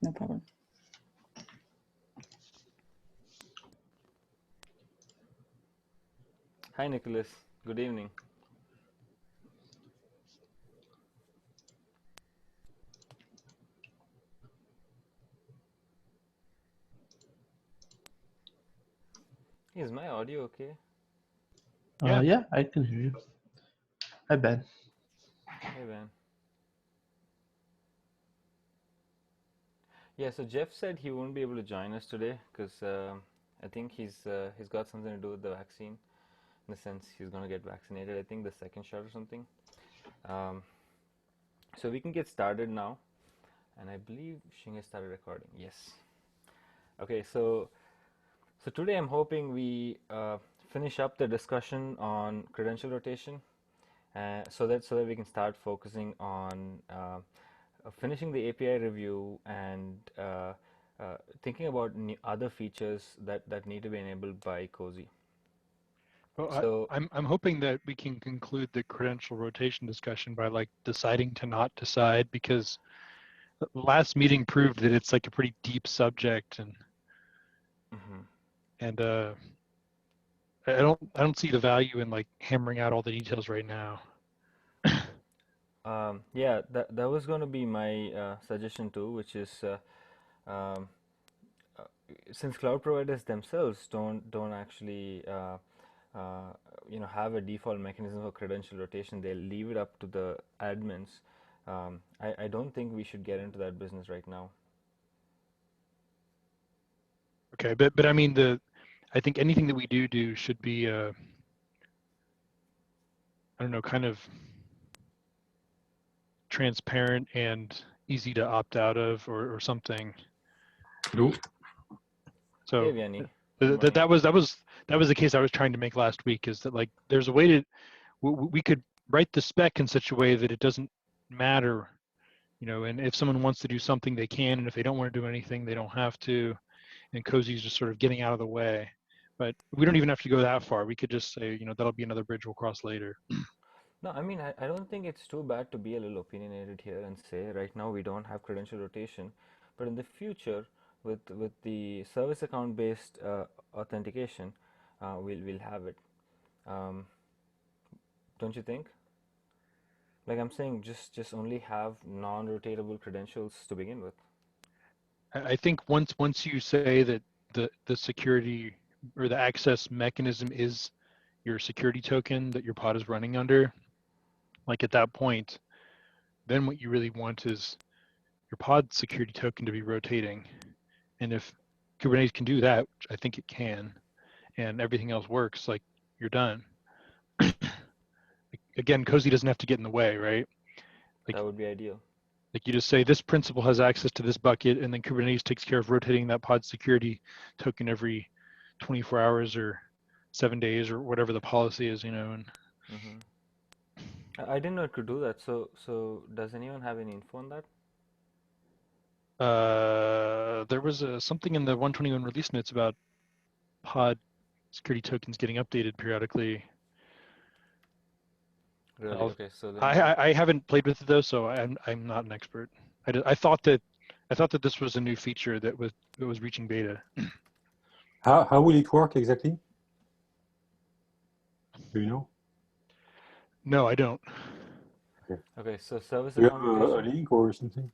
no problem. Hi, Nicholas. Good evening. Is my audio okay? Yeah, I can hear you. Hi, Ben. Hey, Ben. Yeah, so Jeff said he won't be able to join us today because I think he's got something to do with the vaccine. In the sense, he's going to get vaccinated. I think the second shot or something. So we can get started now, and I believe Shing has started recording. Yes. Okay, so today I'm hoping we finish up the discussion on credential rotation, so that we can start focusing on finishing the API review and thinking about other features that need to be enabled by Cozy. Well, So I'm hoping that we can conclude the credential rotation discussion by like deciding to not decide, because the last meeting proved that it's like a pretty deep subject, and I don't see the value in like hammering out all the details right now. yeah, that was going to be my suggestion too, which is since cloud providers themselves don't actually have a default mechanism for credential rotation, they'll leave it up to the admins. I don't think we should get into that business right now. Okay, but I mean I think anything that we do should be I don't know, kind of transparent and easy to opt out of, or something. No. So Hey, Vianney. that was the case I was trying to make last week, is that like there's a way to we could write the spec in such a way that it doesn't matter, and if someone wants to do something they can, and if they don't want to do anything they don't have to, and Cozy's just sort of getting out of the way. But we don't even have to go that far. We could just say, that'll be another bridge we'll cross later. No, I mean, I don't think it's too bad to be a little opinionated here and say right now we don't have credential rotation, but in the future with the service account based authentication, we'll have it. Don't you think? Like I'm saying, just only have non-rotatable credentials to begin with. I think once you say that the security or the access mechanism is your security token that your pod is running under, like at that point, then what you really want is your pod security token to be rotating. And if Kubernetes can do that, which I think it can, and everything else works, like you're done. Again, Cozy doesn't have to get in the way, right? Like, that would be ideal. Like you just say this principal has access to this bucket, and then Kubernetes takes care of rotating that pod security token every 24 hours or 7 days or whatever the policy is, And I didn't know it could do that. So does anyone have any info on that? There was something in the 121 release notes about pod security tokens getting updated periodically. Really? Okay, so then I haven't played with it though, so I'm not an expert. I thought that this was a new feature that was reaching beta. How will it work exactly? Do you know? No, I don't. Okay, so service you account have a link or something?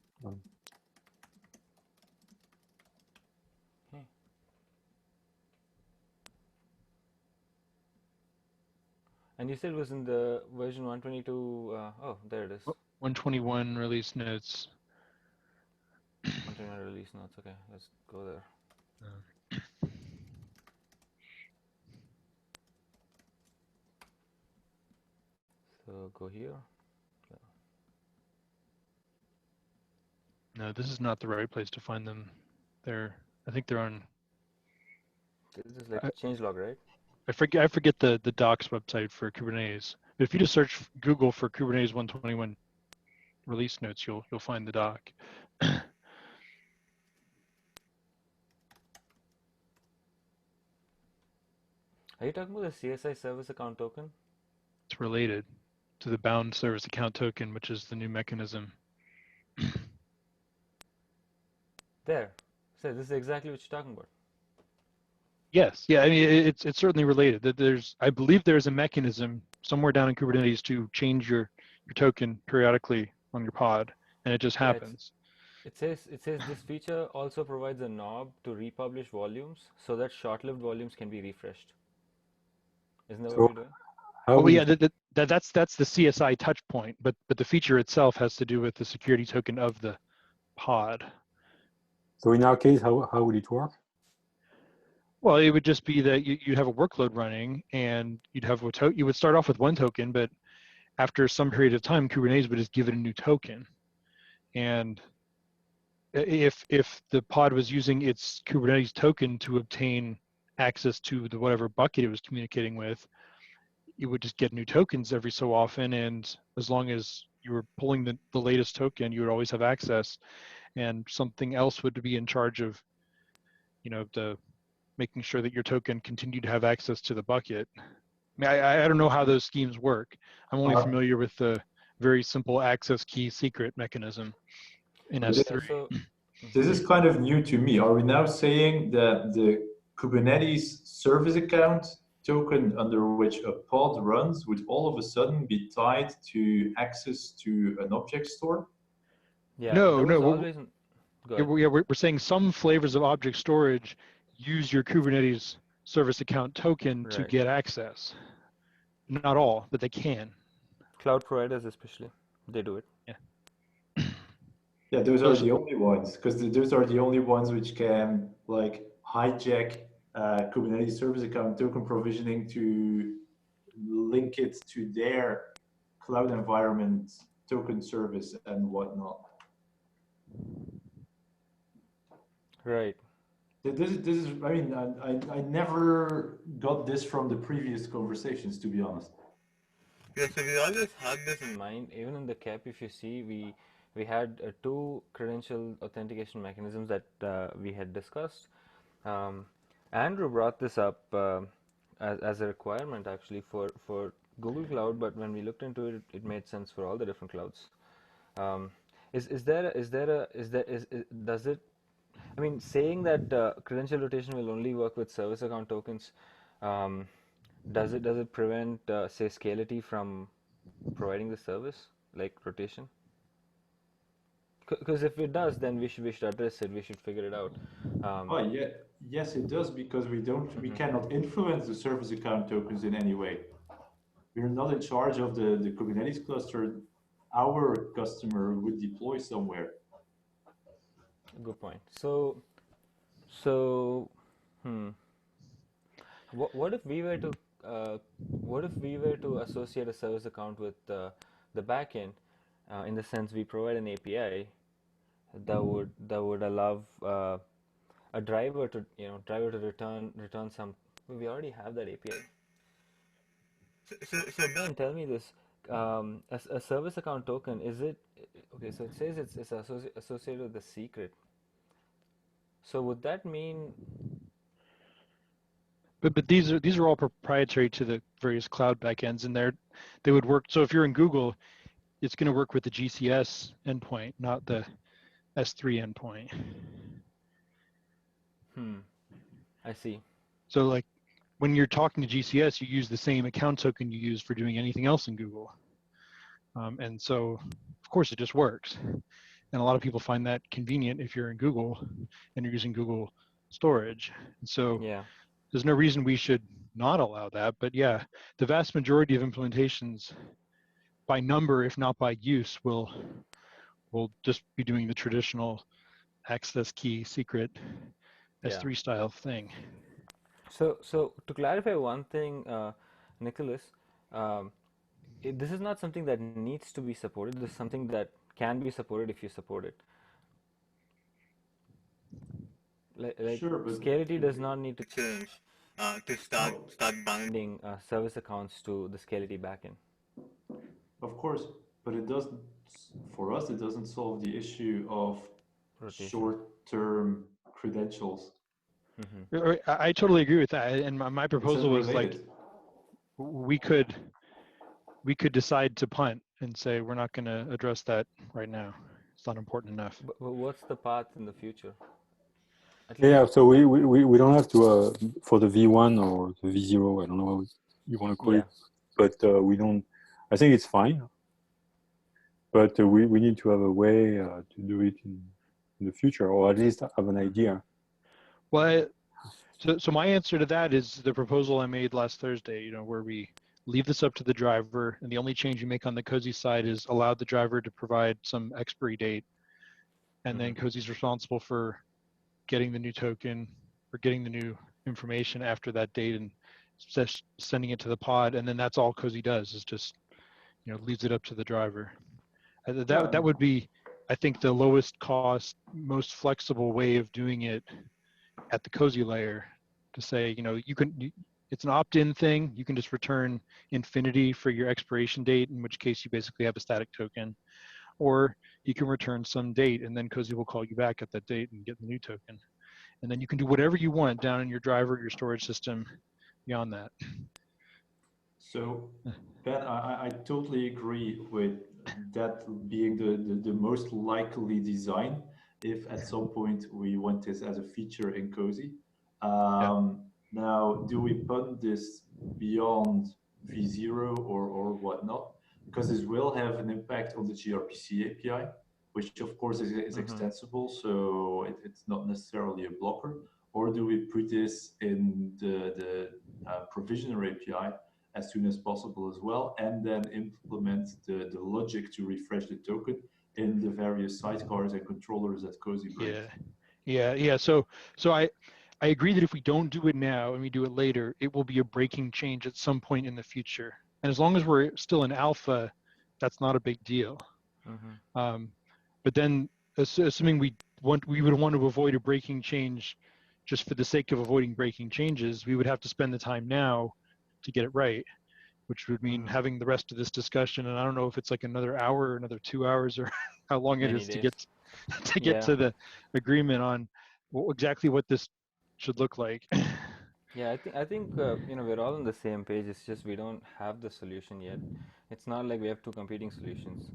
And you said it was in the version 122. Oh, there it is. 121 release notes. 121 release notes. Okay, let's go there. So go here. No, this is not the right place to find them. I think they're on. This is like changelog, right? I forget the docs website for Kubernetes. But if you just search Google for Kubernetes 121 release notes, you'll find the doc. Are you talking about the CSI service account token? It's related to the bound service account token, which is the new mechanism. There. So this is exactly what you're talking about. Yes, yeah. I mean, it's certainly related. That I believe there's a mechanism somewhere down in Kubernetes to change your token periodically on your pod, and it just Yeah, happens. it says this feature also provides a knob to republish volumes so that short-lived volumes can be refreshed. Isn't that what So we're doing? how Oh will yeah, it, that's the CSI touch point, but the feature itself has to do with the security token of the pod. so in our case, how would it work? Well, it would just be that you'd have a workload running, and you'd have you would start off with one token, but after some period of time, Kubernetes would just give it a new token. And if the pod was using its Kubernetes token to obtain access to the whatever bucket it was communicating with, it would just get new tokens every so often. And as long as you were pulling the latest token, you would always have access. And something else would be in charge of, the making sure that your token continued to have access to the bucket. I mean, I don't know how those schemes work. I'm only familiar with the very simple access key secret mechanism in But S3. So, this is kind of new to me. Are we now saying that the Kubernetes service account token under which a pod runs would all of a sudden be tied to access to an object store? yeah, No, there was no, always. Go ahead. we're saying some flavors of object storage use your Kubernetes service account token to Right. get access. Not all, but they can. Cloud providers especially, they do it. Yeah. Yeah, those are the only ones, because those are the only ones which can like hijack Kubernetes service account token provisioning to link it to their cloud environment token service and whatnot. Right. This is I mean, I never got this from the previous conversations, to be honest. Yeah, so we always had this in mind. Even in the CAP, if you see, we had two credential authentication mechanisms that we had discussed. Andrew brought this up as a requirement actually for Google Cloud, but when we looked into it, it made sense for all the different clouds. Does it? I mean, saying that credential rotation will only work with service account tokens, does it prevent say Scality from providing the service like rotation? Because if it does, then we should address it. We should figure it out. Oh yeah, yes, it does, because we cannot influence the service account tokens in any way. We're not in charge of the Kubernetes cluster. Our customer would deploy somewhere. Good point. What if we were to associate a service account with the backend, in the sense we provide an API that would allow a driver to return some. We already have that API. So Ben, tell me this. A service account token, is it okay? So it says it's associated with the secret. So would that mean? But these are all proprietary to the various cloud backends, and they would work. So if you're in Google, it's going to work with the GCS endpoint, not the S3 endpoint. I see. So like when you're talking to GCS, you use the same account token you use for doing anything else in Google. And so, of course, it just works. And a lot of people find that convenient if you're in Google and you're using Google storage. And so Yeah. there's no reason we should not allow that. But yeah, the vast majority of implementations by number, if not by use, will just be doing the traditional access key secret S3 style thing. So to clarify one thing, Nicholas, this is not something that needs to be supported. This is something that can be supported if you support it. Like Sure, but Scality does not need to change to start binding service accounts to the Scality backend. of course, but it doesn't. For us, it doesn't solve the issue of Rotation. short-term credentials. I totally agree with that. And my proposal was like, we could decide to punt and say we're not going to address that right now. It's not important enough. But what's the path in the future? Yeah, so we don't have to, for the V1 or the V0, I don't know how you want to call it, but we don't, I think it's fine, but we need to have a way to do it in the future, or at least have an idea. Well, so my answer to that is the proposal I made last Thursday, where we leave this up to the driver, and the only change you make on the Cozy side is allow the driver to provide some expiry date, and then Cozy's responsible for getting the new token or getting the new information after that date and sending it to the pod, and then that's all Cozy does, is just leaves it up to the driver. That would be, I think, the lowest cost, most flexible way of doing it at the Cozy layer, to say, it's an opt-in thing. You can just return infinity for your expiration date, in which case you basically have a static token, or you can return some date, and then Cozy will call you back at that date and get the new token. And then you can do whatever you want down in your driver, your storage system, beyond that. So, Ben, I totally agree with that being the most likely design if at some point we want this as a feature in Cozy. Now, do we put this beyond V0 or whatnot? Because this will have an impact on the gRPC API, which of course is extensible, so it's not necessarily a blocker. Or do we put this in the provisioner API as soon as possible as well, and then implement the logic to refresh the token in the various sidecars and controllers that Cozy brings? Yeah. So I agree that if we don't do it now and we do it later, it will be a breaking change at some point in the future. And as long as we're still in alpha, that's not a big deal. But then, assuming we would want to avoid a breaking change just for the sake of avoiding breaking changes, we would have to spend the time now to get it right, which would mean having the rest of this discussion. And I don't know if it's like another hour or another 2 hours, or how long it is to get to the agreement on exactly what this should look like. Yeah, I think we're all on the same page. It's just we don't have the solution yet. It's not like we have two competing solutions.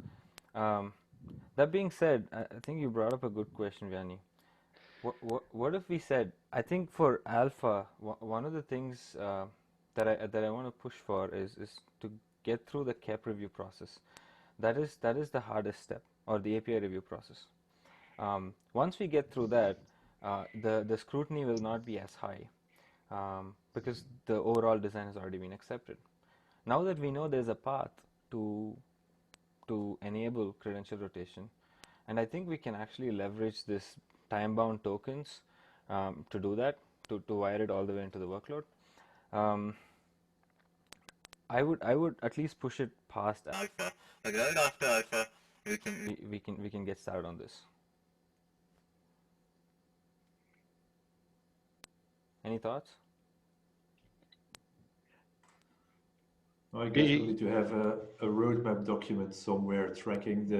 That being said, I think you brought up a good question, Vianney. What if we said, I think for alpha, one of the things that I want to push for is to get through the KEP review process. That is the hardest step, or the API review process. Once we get through that, the scrutiny will not be as high, because the overall design has already been accepted. Now that we know there's a path to enable credential rotation, and I think we can actually leverage this time-bound tokens to do that, to wire it all the way into the workload. I would at least push it past alpha. Like right after alpha, we can get started on this. Any thoughts? I guess we need to have a roadmap document somewhere tracking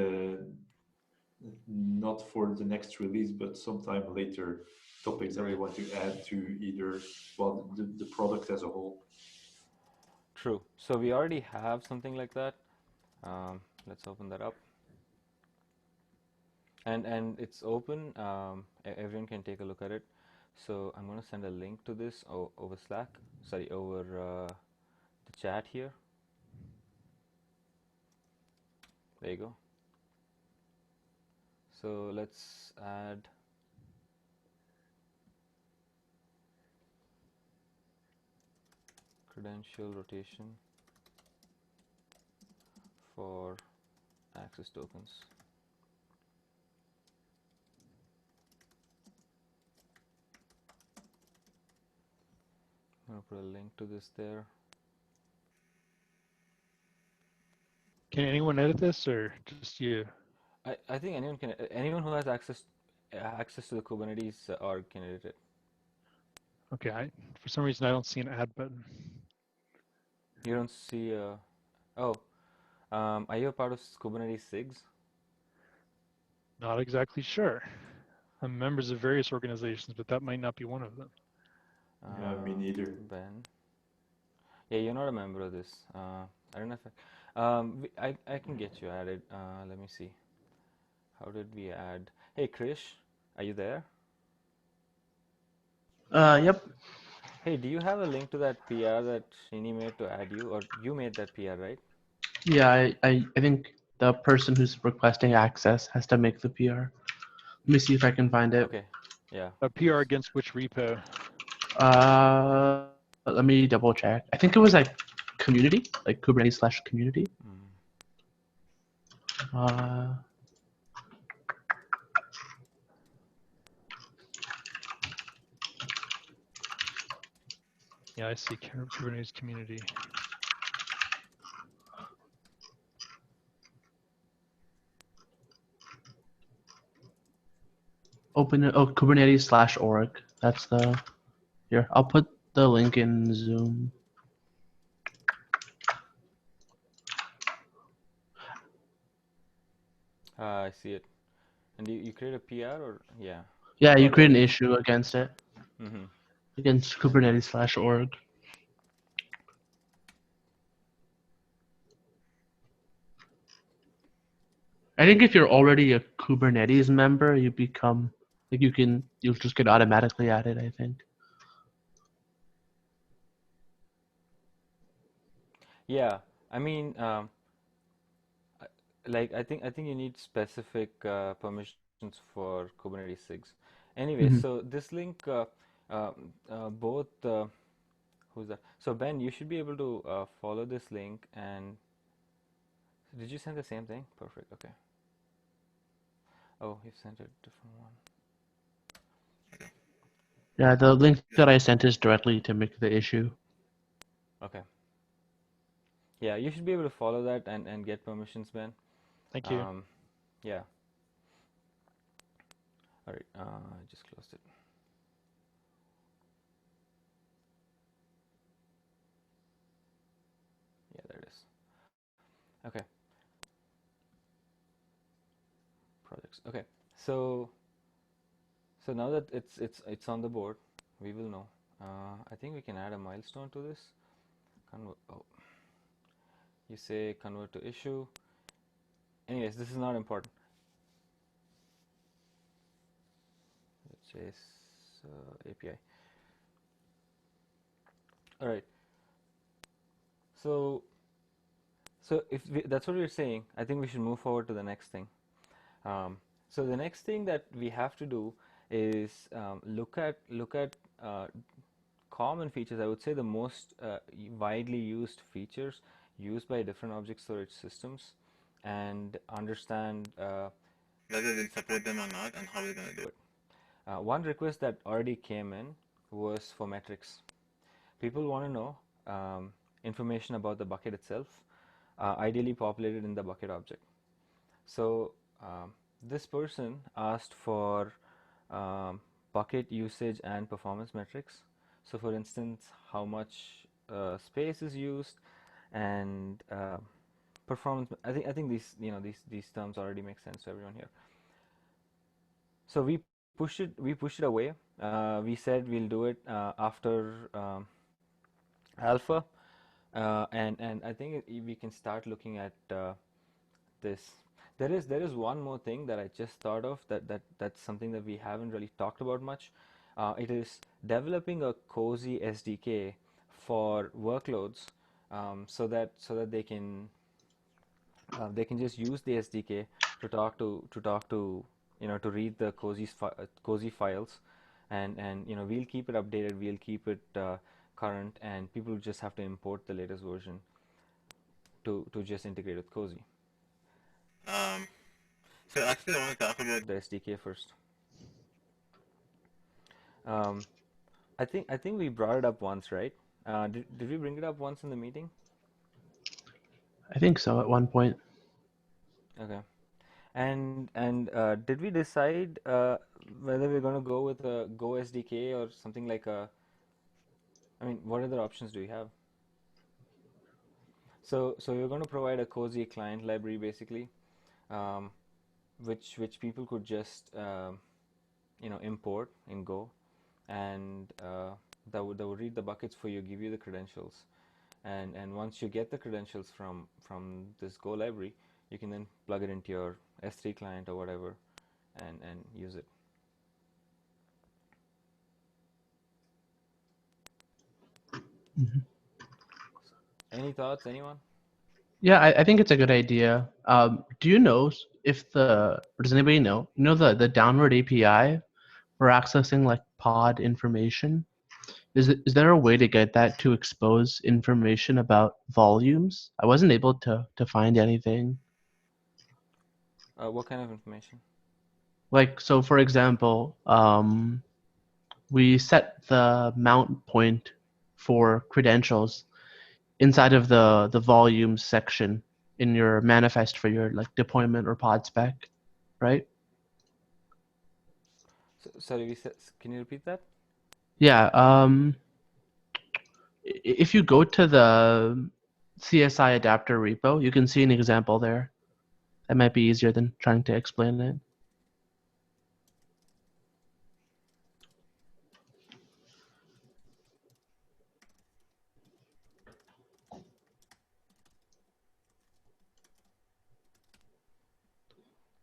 not for the next release, but sometime later, topics that we want to add to either, well, the product as a whole. True. So we already have something like that. Let's open that up. And it's open. Everyone can take a look at it. So I'm going to send a link to this over Slack. Sorry, over the chat here. There you go. So let's add credential rotation for access tokens. I'm going to put a link to this there. Can anyone edit this, or just you? I think anyone can. Anyone who has access to the Kubernetes org can edit it. Okay, for some reason I don't see an add button. You don't see are you a part of Kubernetes SIGs? Not exactly sure. I'm members of various organizations, but that might not be one of them. Yeah, me neither. Ben. Yeah, you're not a member of this. I don't know if I can get you added. Let me see. how did we add? Hey, Krish, are you there? Yep. Hey, do you have a link to that PR that Srini made to add you, or you made that PR, right? Yeah, I think the person who's requesting access has to make the PR. Let me see if I can find it. Okay, yeah. A PR against which repo? Let me double check. I think it was like community, like Kubernetes/community. Uh, Yeah, I see Kubernetes community. open it. Oh, Kubernetes/org. That's the. Here, I'll put the link in Zoom. I see it. And you create a PR or yeah? Yeah, you Oh, there create it an is. issue against it. Mm-hmm. Against Kubernetes/org. I think if you're already a Kubernetes member, you become like you'll just get automatically added, I think. Yeah, I mean, like I think you need specific permissions for Kubernetes SIGs. Anyway, Mm-hmm. so this link, both who's that? So Ben, you should be able to follow this link. And did you send the same thing? Perfect. Okay. Oh, you sent a different one. Yeah, the link that I sent is directly to make the issue. Okay. Yeah, you should be able to follow that and get permissions, Ben. Thank you. Yeah. All right. I just closed it. Yeah, there it is. Okay. Projects. Okay. So now that it's on the board, we will know. I think we can add a milestone to this. Oh, you say convert to issue. Anyways, this is not important. Let's say API. All right. So if that's what we're saying, I think we should move forward to the next thing. So the next thing that we have to do is look at common features. I would say the most widely used features used by different object storage systems, and understand whether they support them or not and how we're going to do it. One request that already came in was for metrics. People want to know information about the bucket itself, ideally populated in the bucket object. So this person asked for bucket usage and performance metrics. So for instance, how much space is used, and performance. I think these terms already make sense to everyone here. So we pushed it away. We said we'll do it after alpha, and I think we can start looking at this. There is one more thing that I just thought of that's something that we haven't really talked about much. It is developing a cozy SDK for workloads, so that they can just use the SDK to talk to to read the cozy files, and we'll keep it updated, we'll keep it current, and people just have to import the latest version to just integrate with cozy. So actually, I want to talk about the SDK first. I think we brought it up once, right? Did we bring it up once in the meeting? I think so at one point. Okay. And did we decide whether we're going to go with a Go SDK or something like a? I mean, what other options do we have? So we're going to provide a cozy client library basically, um, which people could just import in Go, and that would read the buckets for you, give you the credentials, and once you get the credentials from this Go library, you can then plug it into your S3 client or whatever and use it. Mm-hmm. Any thoughts, anyone? Yeah, I think it's a good idea. Do you know if or does anybody know? You know the downward API for accessing like pod information? Is there a way to get that to expose information about volumes? I wasn't able to find anything. What kind of information? Like, so for example, we set the mount point for credentials inside of the volumes section in your manifest for your like deployment or pod spec, right? Sorry, can you repeat that? Yeah. If you go to the CSI adapter repo, you can see an example there. That might be easier than trying to explain it.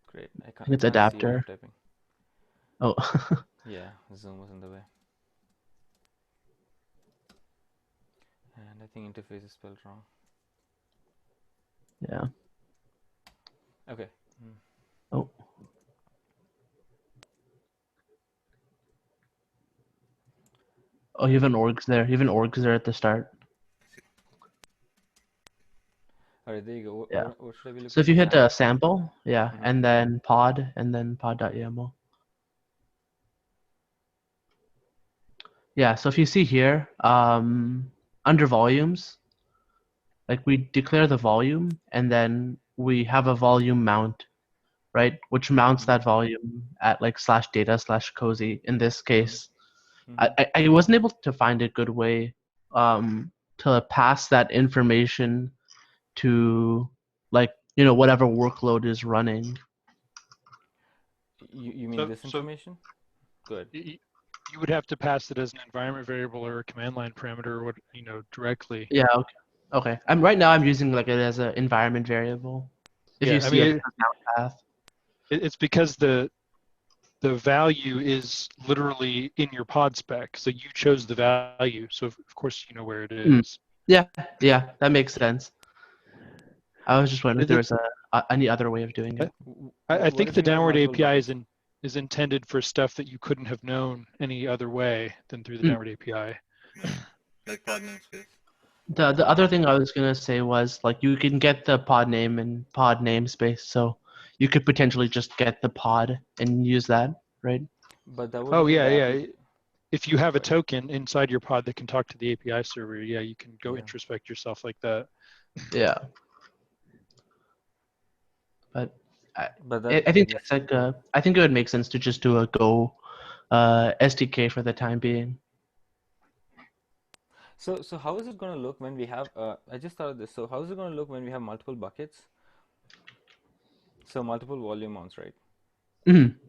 Great. I think it's can't see what adapter. I'm typing. Oh. Yeah, Zoom was in the way. And I think interface is spelled wrong. Yeah. Okay. Oh. Oh, you have an orgs there. You have an orgs there at the start. All right, there you go. Yeah. What should I be looking for? So if you hit Sample? sample, yeah, and then pod, and then pod.yaml. Yeah, so if you see here, under volumes, like we declare the volume, and then we have a volume mount, right? Which mounts that volume at like /data/cozy. In this case, I wasn't able to find a good way to pass that information to like, you know, whatever workload is running. You mean this information? Good. You would have to pass it as an environment variable or a command line parameter, or what, you know, directly. Yeah. Okay. Okay. Right now I'm using like it as an environment variable. If you see it, path. It's because the value is literally in your pod spec, so you chose the value, so of course you know where it is. Yeah, that makes sense. I was just wondering if there was any other way of doing it. I think the downward API is intended for stuff that you couldn't have known any other way than through the downward API. Like pod namespace. The other thing I was gonna say was like you can get the pod name and pod namespace, so you could potentially just get the pod and use that, right? But that would If you have a token inside your pod that can talk to the API server, yeah, you can go introspect yourself like that. Yeah. But I think that's like I think it would make sense to just do a Go SDK for the time being. So how is it going to look when we have? I just thought of this. So how is it going to look when we have multiple buckets? So multiple volume mounts, right?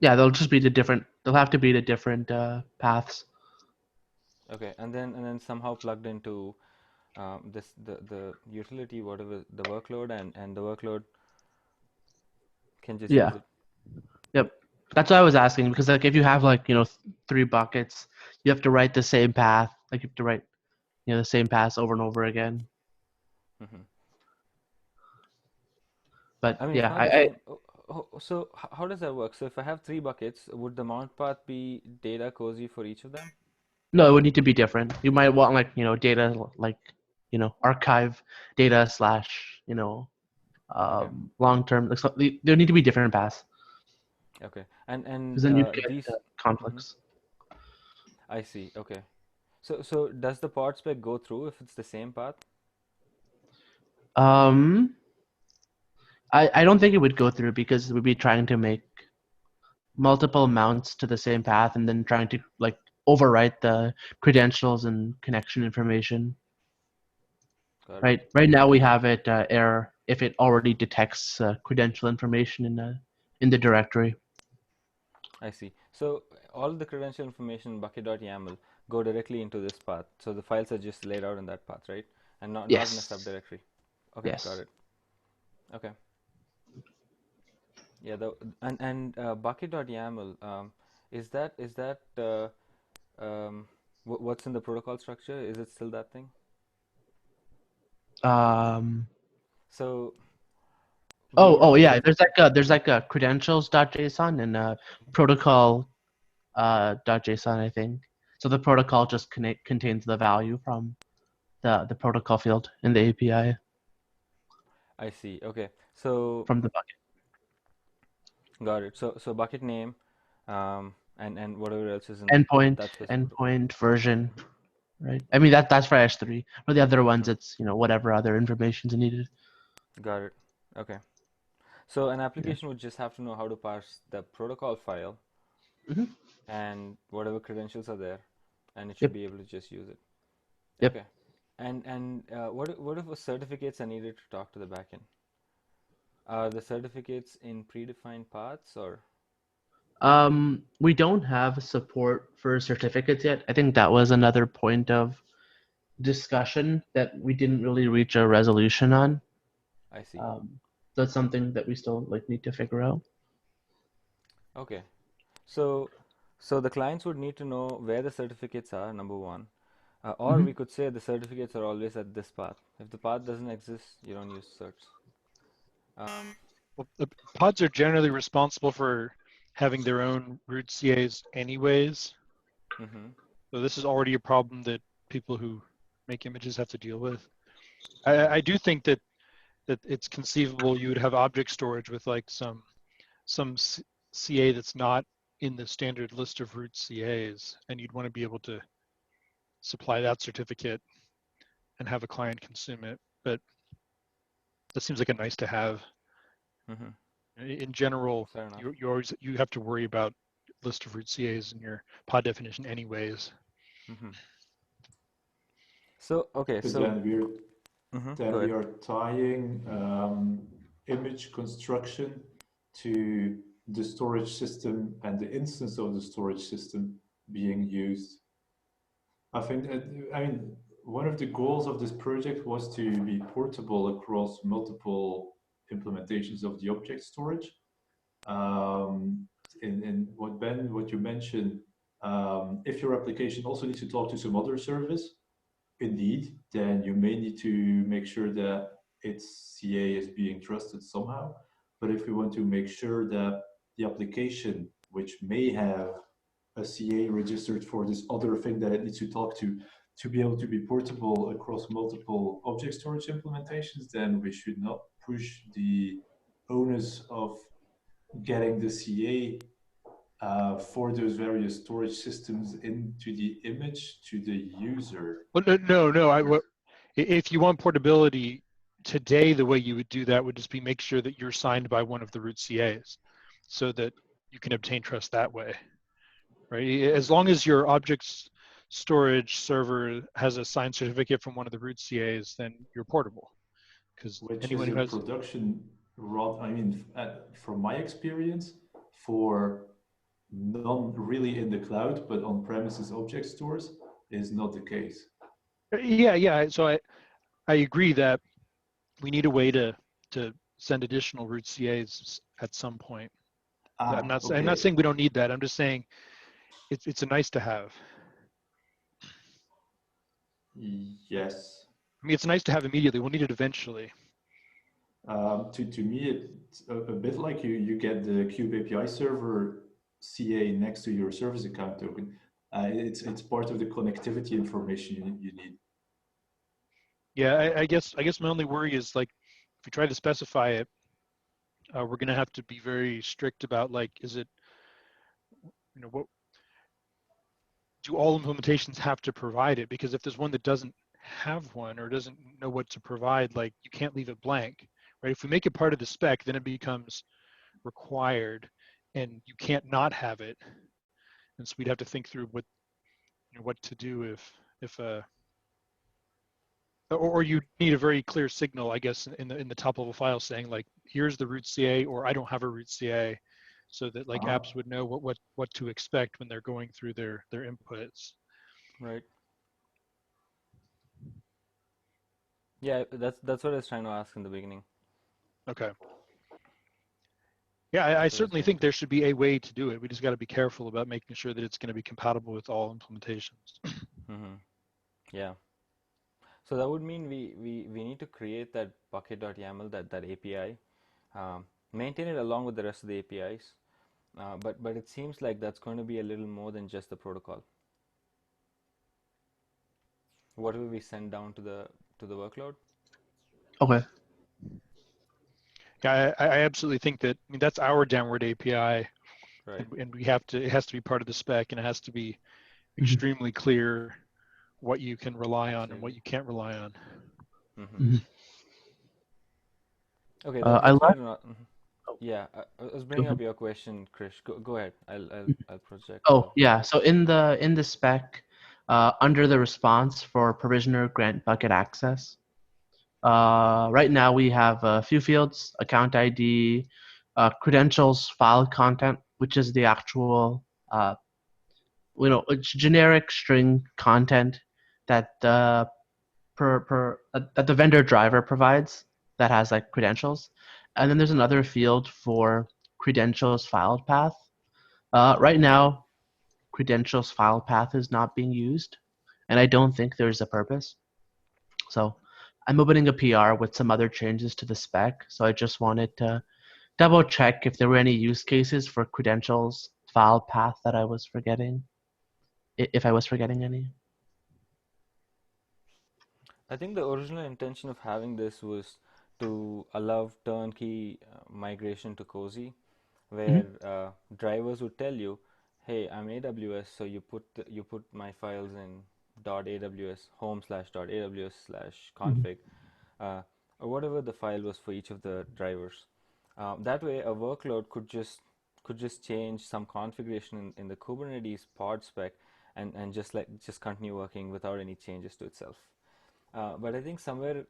Yeah, they'll just be they'll have to be the different paths. Okay, and then somehow plugged into the utility, whatever the workload, and the workload can just use it. Yep. That's what I was asking, because like if you have like, you know, 3 buckets, you have to write the same path. Like you have to write, you know, the same paths over and over again. But I mean, yeah, so how does that work? So if I have 3 buckets, would the mount path be data cozy for each of them? No, it would need to be different. You might want like, you know, data like, you know, archive data / you know, long term. Like, so there need to be different paths. Okay, and then you get these conflicts. I see. Okay, so does the pod spec go through if it's the same path? I don't think it would go through, because we'd be trying to make multiple mounts to the same path and then trying to like overwrite the credentials and connection information. Right now we have it error if it already detects credential information in the directory. I see. So all the credential information bucket.yaml go directly into this path. So the files are just laid out in that path, right? And not in a subdirectory. Okay, got it. Okay. Yeah, and bucket.yaml, is that what's in the protocol structure? Is it still that thing? So Oh we yeah. There's like a credentials.json and a protocol .json, I think. So the protocol just contains the value from the protocol field in the API I see. Okay, so from the bucket. got it. So bucket name, and whatever else is in Endpoint, that specific protocol. endpoint version, right? I mean that's for S3. For the other ones, it's whatever other information's needed. Got it. Okay. So an Yeah. application would just have to know how to parse the protocol file Mhm. and whatever credentials are there, and it should Yep. be able to just use it. Yep. Okay. And what if certificates are needed to talk to the backend? Are the certificates in predefined paths or? We don't have support for certificates yet. I think that was another point of discussion that we didn't really reach a resolution on. I see. That's something that we still need to figure out. Okay. So the clients would need to know where the certificates are, number one. Or Mhm. we could say the certificates are always at this path. If the path doesn't exist, you don't use certs. Well, the pods are generally responsible for having their own root CAs anyways. Mm-hmm. So this is already a problem that people who make images have to deal with. I do think that it's conceivable you would have object storage with like some CA that's not in the standard list of root CAs, and you'd want to be able to supply that certificate and have a client consume it. But that seems like a nice to have. Mm-hmm. In general, Fair enough. you have to worry about list of root CAs in your pod definition anyways. Mm-hmm. So okay, Because so go we ahead. are tying image construction to the storage system and the instance of the storage system being used. I think, I mean, one of the goals of this project was to be portable across multiple implementations of the object storage. In what you mentioned, if your application also needs to talk to some other service, indeed, then you may need to make sure that its CA is being trusted somehow. But if we want to make sure that the application, which may have a CA registered for this other thing that it needs to talk to be able to be portable across multiple object storage implementations, then we should not push the onus of getting the CA for those various storage systems into the image to the user. Well, no. If you want portability today, the way you would do that would just be make sure that you're signed by one of the root CAs, so that you can obtain trust that way, right? As long as your objects storage server has a signed certificate from one of the root CAs, then you're portable. Because Which anyone is who a has production run. I mean, from my experience, for non really in the cloud, but on premises object stores, is not the case. yeah. So I agree that we need a way to send additional root CAs at some point. I'm not Okay. saying we don't need that. I'm just saying it's a nice to have. Yes. I mean, it's nice to have immediately. We'll need it eventually. To me, it's a bit like you get the Cube API server CA next to your service account token. It's part of the connectivity information you need. Yeah, I guess my only worry is like if we try to specify it, we're going to have to be very strict about like, is it, what do all implementations have to provide it? Because if there's one that doesn't have one or doesn't know what to provide, like you can't leave it blank, right? If we make it part of the spec, then it becomes required, and you can't not have it. And so we'd have to think through what to do if or you need a very clear signal, I guess, in the top level file saying like, here's the root CA, or I don't have a root CA, so that like apps would know what to expect when they're going through their inputs. Right. Yeah, that's what I was trying to ask in the beginning. Okay. Yeah, I So certainly that's think there should be a way to do it. We just got to be careful about making sure that it's going to be compatible with all implementations. Yeah. So that would mean we need to create that bucket.yaml, that API, maintain it along with the rest of the APIs. But it seems like that's going to be a little more than just the protocol. What will we send down to the workload? Okay. Yeah, I absolutely think that. I mean, that's our downward API, Right. and we have to. It has to be part of the spec, and it has to be Mhm. extremely clear what you can rely on and what Absolutely. you can't rely on. Mhm. Okay, I that's like. good enough. Yeah, I was bringing up your question, Krish. Go ahead. I'll project. Oh yeah. So in the spec, under the response for provisioner grant bucket access, right now we have a few fields: account ID, credentials, file content, which is the actual it's generic string content that that the vendor driver provides that has like credentials, and then there's another field for credentials file path. Right now, credentials file path is not being used, and I don't think there's a purpose. So I'm opening a PR with some other changes to the spec. So I just wanted to double check if there were any use cases for credentials file path that I was forgetting, if I was forgetting any. I think the original intention of having this was to allow turnkey migration to Cozy, where Mm-hmm. drivers would tell you, "Hey, I'm AWS, so you put my files in .aws Mm-hmm. home/.aws/config, uh, or whatever the file was for each of the drivers. That way, a workload could just change some configuration in the Kubernetes pod spec and just continue working without any changes to itself. But I think somewhere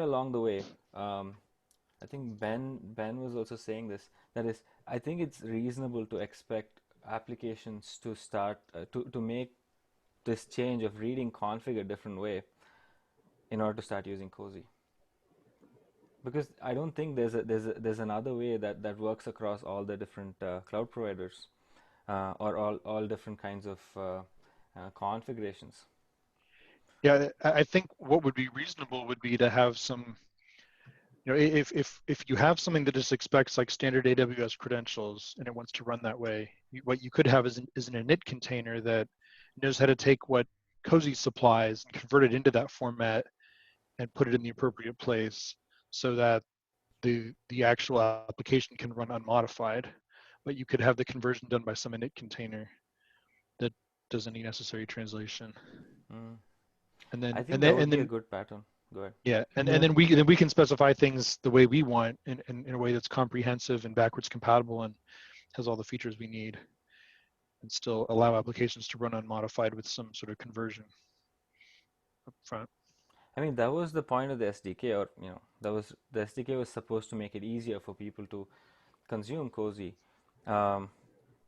along the way, I think Ben was also saying this. That is, I think it's reasonable to expect applications to start to make this change of reading config a different way in order to start using Cozy. Because I don't think there's another way that works across all the different cloud providers or all different kinds of configurations. Yeah, I think what would be reasonable would be to have some, if you have something that just expects like standard AWS credentials and it wants to run that way, what you could have is an init container that knows how to take what Cozy supplies and convert it into that format and put it in the appropriate place so that the actual application can run unmodified. But you could have the conversion done by some init container that does any necessary translation. Mm. And then I think and that then would and be a then good pattern. Go ahead. yeah, and then we can specify things the way we want in a way that's comprehensive and backwards compatible and has all the features we need, and still allow applications to run unmodified with some sort of conversion up front. I mean, that was the point of the SDK, or the SDK was supposed to make it easier for people to consume Cozy, um,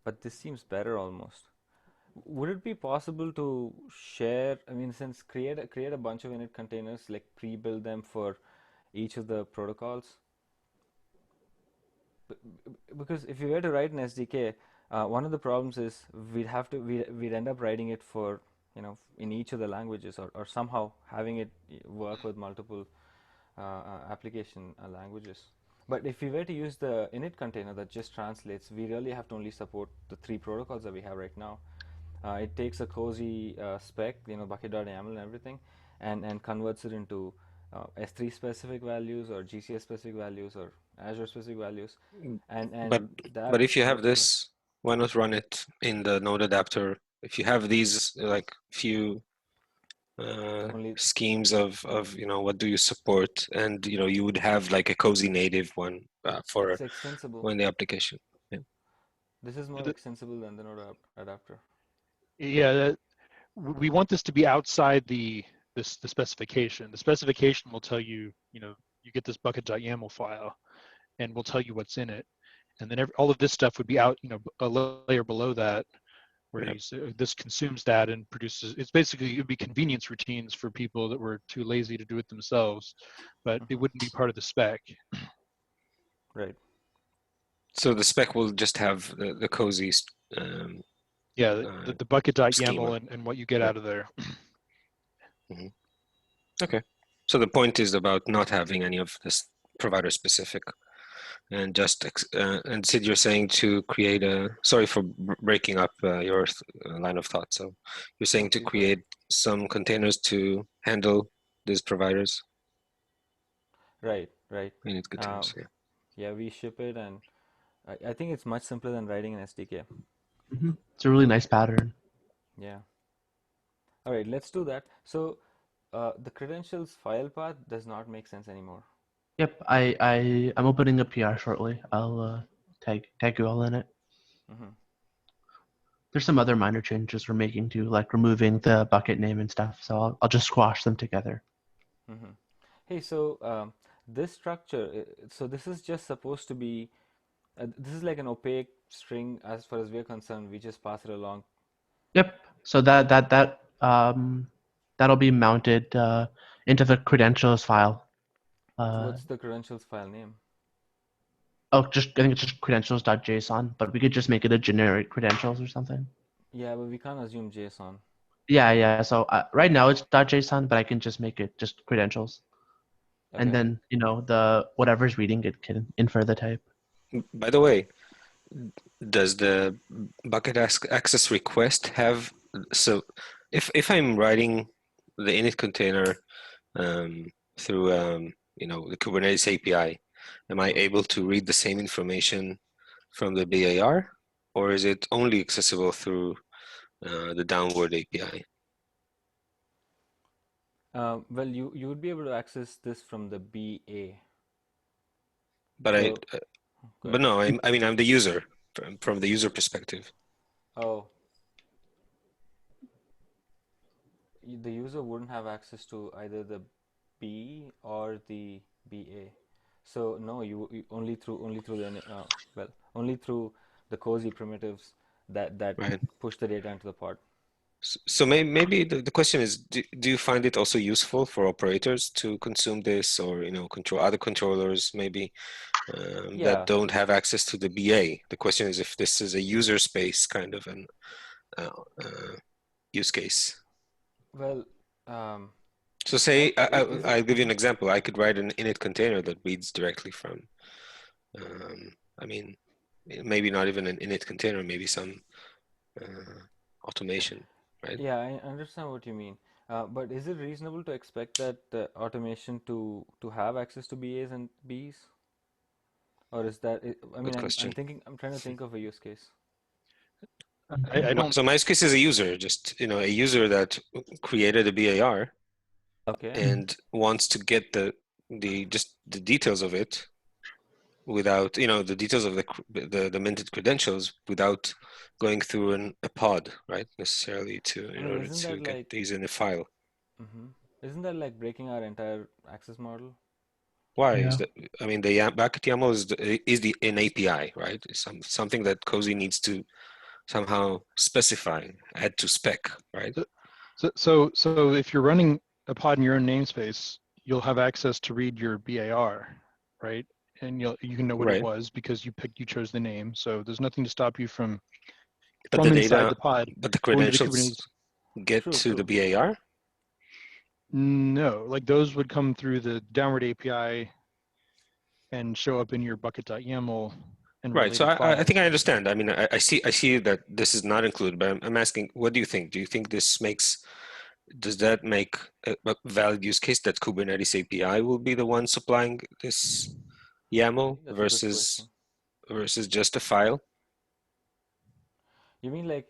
but this seems better almost. Would it be possible to share? I mean, since create a bunch of init containers, like pre-build them for each of the protocols. Because if you were to write an SDK, one of the problems is we'd end up writing it for in each of the languages, or somehow having it work with multiple application languages. But if we were to use the init container that just translates, we really have to only support the 3 protocols that we have right now. It takes a Cozy spec, bucket.yaml and everything, and converts it into S3 specific values or GCS specific values or Azure specific values. But That if you have yeah. this, why not run it in the node adapter? If you have these like few schemes of what do you support, and you would have like a Cozy native one for It's extensible. when the application. Yeah. This is more extensible than the node adapter. Yeah, we want this to be outside the specification. The specification will tell you, you get this bucket.yaml file, and we'll tell you what's in it, and then all of this stuff would be out, a layer below that, where this consumes that and produces. It's basically, it would be convenience routines for people that were too lazy to do it themselves, but it wouldn't be part of the spec. Right. So the spec will just have the cozy. Yeah, the bucket.yaml schema. and what you get Yeah. out of there. Mm-hmm. Okay. So the point is about not having any of this provider specific, and just and Sid, you're saying to create a. Sorry for breaking up your line of thought. So you're saying to create some containers to handle these providers. Right. Right. Init containers. Yeah. Yeah, we ship it, and I think it's much simpler than writing an SDK. It's a really nice pattern. Yeah. All right, let's do that. So the credentials file path does not make sense anymore. Yep, I'm opening a PR shortly. I'll tag you all in it. There's some other minor changes we're making too, like removing the bucket name and stuff. So I'll just squash them together. Hey, so this structure, so this is just supposed to be, this is like an opaque string as far as we're concerned. We just pass it along. Yep. So that'll be mounted into the credentials file. What's the credentials file name? Oh, I think it's just credentials.json, but we could just make it a generic credentials or something. Yeah, but we can't assume JSON. Yeah. So right now it's .json, but I can just make it just credentials. Okay. And then, the whatever's reading it can infer the type. By the way, does the bucket access request have, so if I'm writing the init container through the Kubernetes API, am I able to read the same information from the BAR, or is it only accessible through the downward API? Well, you would be able to access this from the BA. But but no, I mean I'm the user from the user perspective. Oh. The user wouldn't have access to either the B or the BA. So no, you only through the only through the cozy primitives that Right. push the data into the pod. So maybe the question is, do you find it also useful for operators to consume this, or control other controllers maybe that don't have access to the BA? The question is if this is a user space kind of an use case. Well, so say I'll give you an example. I could write an init container that reads directly from. I mean, maybe not even an init container, maybe some automation. Right? Yeah, I understand what you mean. But is it reasonable to expect that automation to have access to BAs and Bs? Or is that, I mean, I'm trying to think of a use case. I don't. So my use case is a user, just a user that created a BAR, and wants to get the details of it without the details of the minted credentials without going through a pod, right? Necessarily in order to get these in a file. Isn't that like breaking our entire access model? Why is that? I mean, the bucket YAML is an API, right? It's something that Cozy needs to somehow specify, add to spec, right? So if you're running a pod in your own namespace, you'll have access to read your BAR, right? And you can know what it was because you chose the name. So there's nothing to stop you from inside the pod. But the credentials get to the BAR? No, like those would come through the downward API and show up in your bucket.yaml. Right. So I think I understand. I mean, I see that this is not included, but I'm asking, what do you think? Do you think does that make a valid use case that Kubernetes API will be the one supplying this YAML versus just a file? You mean like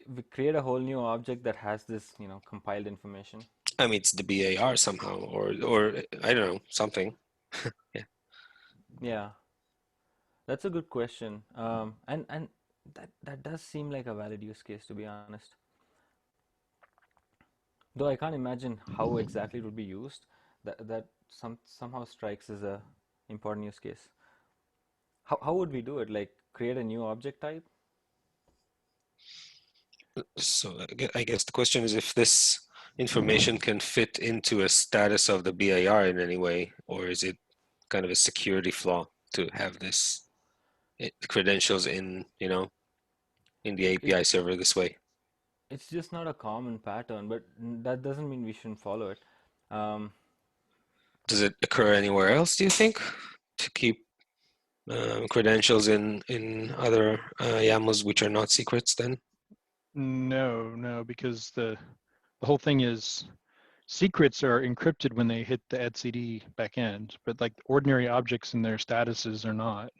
we create a whole new object that has this, compiled information? I mean, it's the BAR somehow, or I don't know, something. Yeah. Yeah. That's a good question. And that does seem like a valid use case, to be honest. Though I can't imagine how exactly it would be used. That somehow strikes as a important use case. How would we do it? Like create a new object type? So I guess the question is if this information can fit into a status of the BAR in any way, or is it kind of a security flaw to have this credentials in, in the API server this way. It's just not a common pattern, but that doesn't mean we shouldn't follow it. Does it occur anywhere else, do you think, to keep credentials in other YAMLs which are not secrets then? No, because the whole thing is secrets are encrypted when they hit the etcd backend, but like ordinary objects and their statuses are not.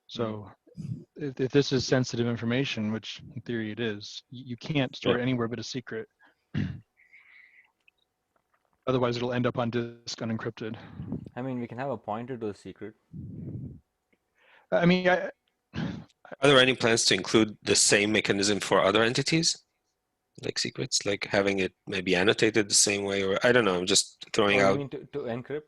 So if this is sensitive information, which in theory it is, you can't store it anywhere but a secret. Otherwise, it'll end up on disk unencrypted. I mean, we can have a pointer to a secret. I mean, are there any plans to include the same mechanism for other entities, like secrets, like having it maybe annotated the same way, or I don't know, I'm just throwing out. You mean to encrypt?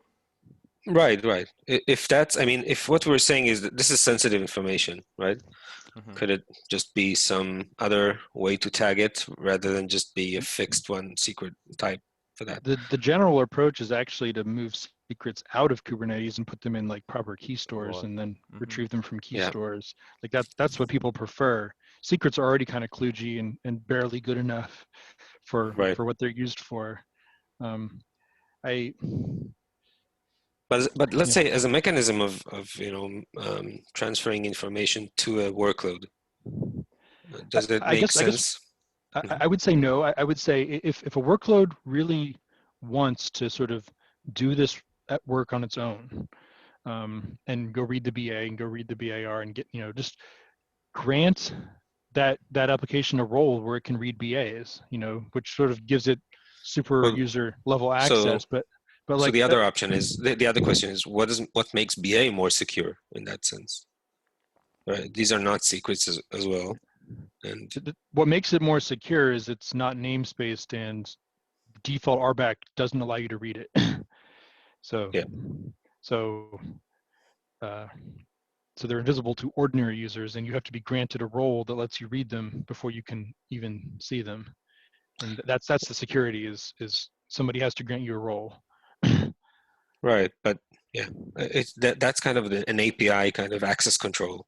Right. If that's, I mean, if what we're saying is that this is sensitive information, right? Could it just be some other way to tag it rather than just be a fixed one secret type for that? The general approach is actually to move secrets out of Kubernetes and put them in like proper key stores and then retrieve them from key stores. Like that's what people prefer. Secrets are already kind of kludgy and barely good enough for what they're used for. But let's say as a mechanism of transferring information to a workload, does it make sense? I would say no. I would say if a workload really wants to sort of do this at work on its own, and go read the BA and go read the BAR and get, just grant that application a role where it can read BAs, which sort of gives it super user level access. But like, so the other option is the other question is what makes BA more secure in that sense? Right. These are not secrets as well. And what makes it more secure is it's not namespaced and default RBAC doesn't allow you to read it. So they're invisible to ordinary users, and you have to be granted a role that lets you read them before you can even see them. And that's the security is somebody has to grant you a role. Right, but yeah, that's kind of an API kind of access control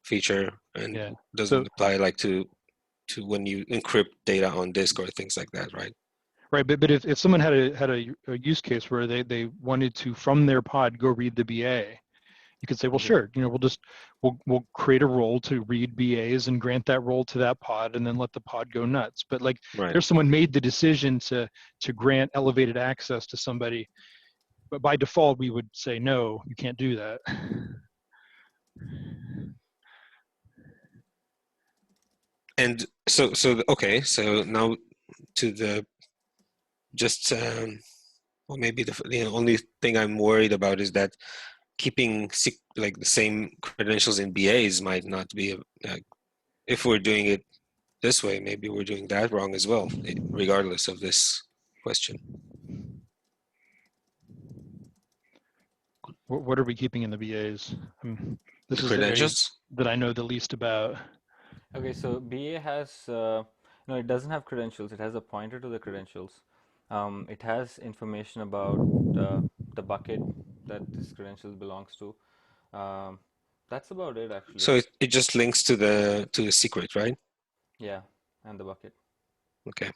feature, and doesn't apply like to when you encrypt data on disk or things like that, right? Right, but if someone had a use case where they wanted to from their pod go read the BA, you could say, well, sure, we'll create a role to read BAs and grant that role to that pod and then let the pod go nuts. But like, there's someone made the decision to grant elevated access to somebody, but by default we would say no, you can't do that. And so okay, so now to the well, maybe the only thing I'm worried about is that keeping like the same credentials in BAs might not be if we're doing it this way, maybe we're doing that wrong as well, regardless of this question. What are we keeping in the BAs? This is credentials that I know the least about. Okay, so BA has no, it doesn't have credentials. It has a pointer to the credentials. It has information about the bucket that this credential belongs to. That's about it, actually. So it just links to the secret, right? Yeah, and the bucket. Okay.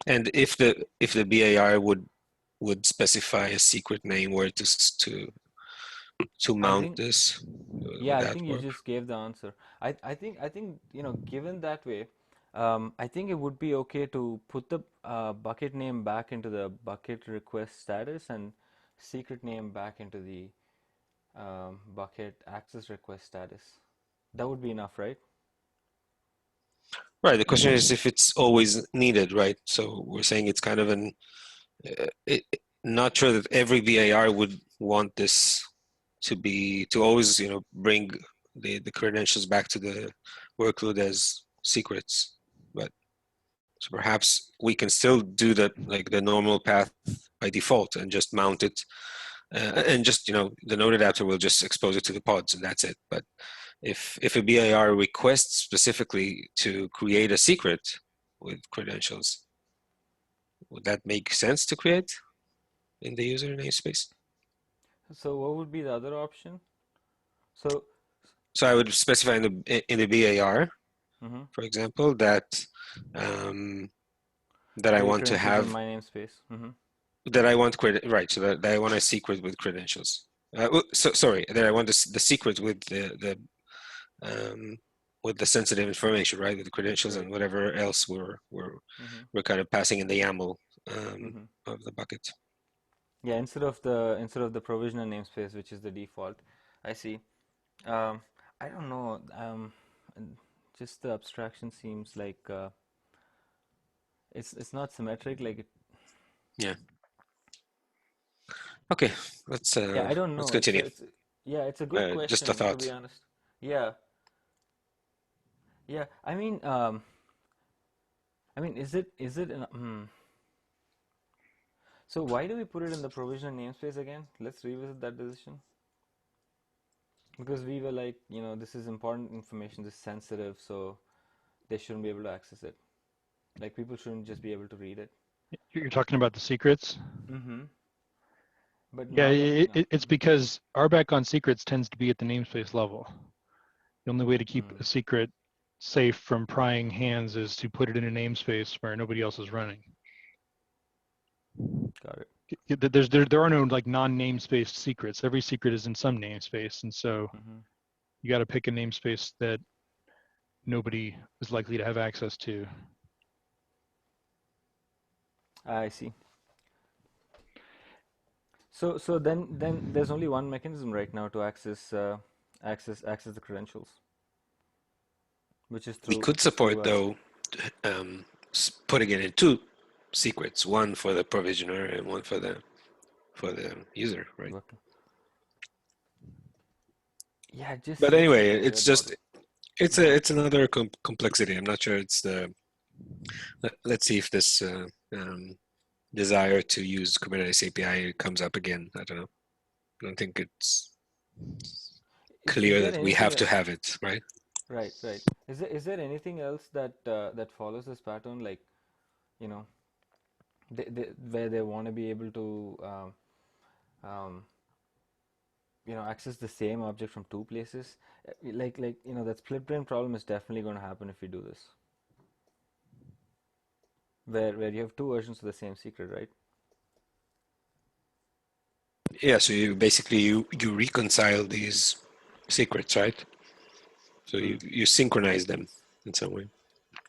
And if the BAR would specify a secret name where to mount this, yeah, I think you just gave the answer. I think given that way, I think it would be okay to put the bucket name back into the bucket request status and secret name back into the bucket access request status. That would be enough, right? Right. The question is if it's always needed, right? So we're saying it's kind of not sure that every BAR would want this to always bring the credentials back to the workload as secrets, but so perhaps we can still do that like the normal path by default and just mount it, and just the node adapter will just expose it to the pods and that's it. But if a BAR requests specifically to create a secret with credentials, would that make sense to create in the user namespace? So what would be the other option? So I would specify in the BAR, Mm-hmm. for example, that that I want to have my namespace. Mm-hmm. that I want right. So that I want a secret with credentials. Sorry, that I want the secret with the sensitive information, right, with the credentials and whatever else we're kind of passing in the YAML of the bucket. Yeah, instead of the provisional namespace, which is the default. I see. I don't know. Just the abstraction seems like it's not symmetric. Like it. Yeah. Okay. Let's Yeah, I don't know. continue. It's a good question. Just a thought. To be honest. Yeah. Yeah. I mean, is it So why do we put it in the provisional namespace again? Let's revisit that decision. Because we were like, this is important information, this is sensitive, so they shouldn't be able to access it. Like people shouldn't just be able to read it. You're talking about the secrets? Mm-hmm. But yeah, it's because RBAC on secrets tends to be at the namespace level. The only way to keep a secret safe from prying hands is to put it in a namespace where nobody else is running. Got it. There are no like non-namespace secrets. Every secret is in some namespace, and so you got to pick a namespace that nobody is likely to have access to. I see. So then there's only one mechanism right now to access the credentials, which is through. We could support though putting it in two secrets, one for the provisioner and one for the user, right? Okay. Yeah, just. But anyway, it's just it's another complexity. I'm not sure it's the. Let's see if this desire to use Kubernetes API comes up again. I don't know. I don't think it's clear that we have to have it, right? Right. Is there anything else that that follows this pattern, like, where they want to be able to access the same object from two places? Like that split brain problem is definitely going to happen if we do this, where you have two versions of the same secret, right? Yeah, so you basically you reconcile these secrets, right? So you synchronize them in some way.